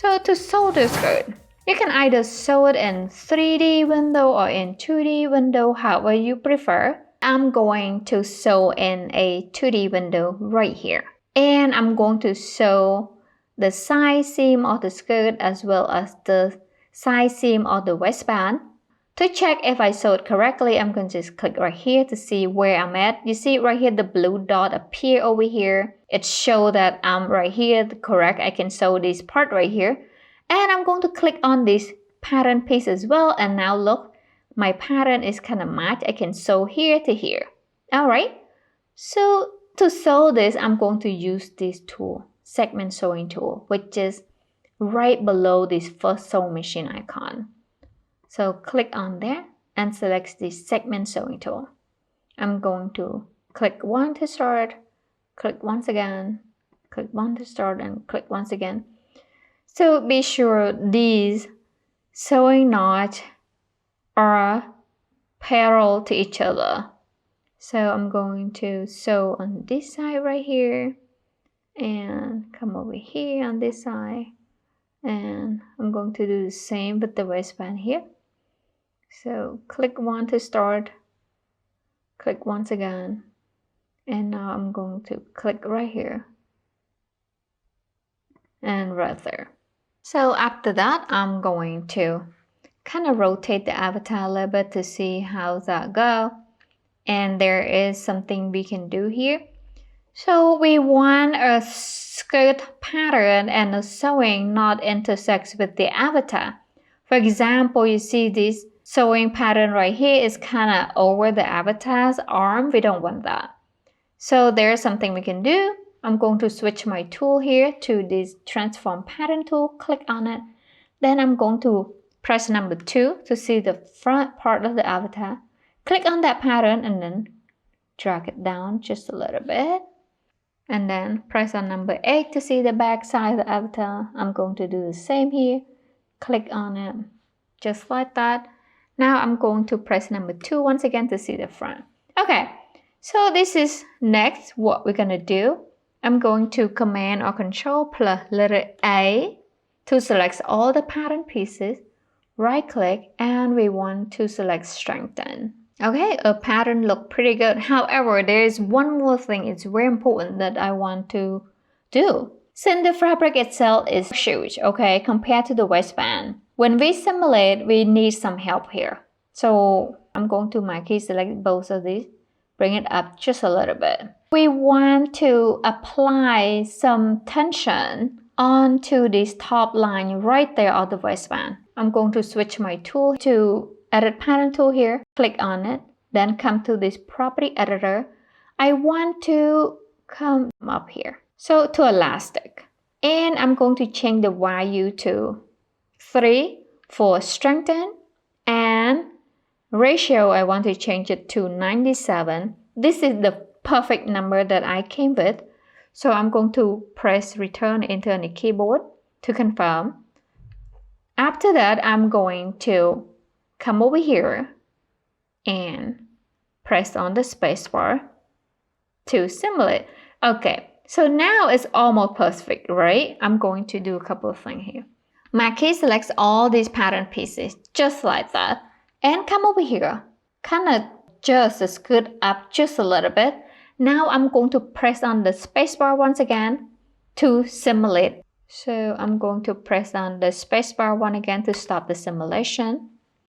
So to sew this skirt, you can either sew it in 3D window or in 2D window, however you prefer. I'm going to sew in a 2D window right here. And I'm going to sew the side seam of the skirt as well as the side seam of the waistband. To check if I sewed correctly, I'm going to just click right here to see where I'm at. You see right here, the blue dot appear over here. It shows that I'm right here, correct. I can sew this part right here. And I'm going to click on this pattern piece as well. And now look, my pattern is kind of matched. I can sew here to here. Alright, so to sew this, I'm going to use this tool, segment sewing tool, which is right below this first sewing machine icon. So click on there and select the segment sewing tool. I'm going to click one to start, click once again, click one to start, and click once again. So be sure these sewing knots are parallel to each other. So I'm going to sew on this side right here and come over here on this side. And I'm going to do the same with the waistband here. So click one to start, click once again, and now I'm going to click right here and right there. So after that, I'm going to kind of rotate the avatar a little bit to see how that goes. And there is something we can do here. So we want a skirt pattern and a sewing not intersects with the avatar. For example, you see this sewing pattern right here is kind of over the avatar's arm. We don't want that. So there's something we can do. I'm going to switch my tool here to this transform pattern tool, click on it. Then I'm going to press number 2 to see the front part of the avatar. Click on that pattern and then drag it down just a little bit. And then press on number 8 to see the back side of the avatar. I'm going to do the same here. Click on it just like that. Now I'm going to press number 2 once again to see the front. Okay, so this is next what we're going to do. I'm going to Command or Control plus letter A to select all the pattern pieces. Right click and we want to select strengthen. Okay, a pattern look pretty good. However, there is one more thing. It's very important that I want to do. Since the fabric itself is huge, okay, compared to the waistband. When we simulate, we need some help here. So I'm going to my key select both of these, bring it up just a little bit. We want to apply some tension onto this top line right there on the waistband. I'm going to switch my tool to Edit Pattern tool here, click on it, then come to this Property Editor. I want to come up here. So to elastic. And I'm going to change the value to 3 for strengthen, and ratio I want to change it to 97. This is the perfect number that I came with. So I'm going to press return enter on the keyboard to confirm. After that, I'm going to come over here and press on the spacebar to simulate. Okay, so now it's almost perfect, right? I'm going to do a couple of things here. My key selects all these pattern pieces just like that and come over here, kind of just scoot up just a little bit. Now I'm going to press on the spacebar once again to simulate. So I'm going to press on the spacebar once again to stop the simulation.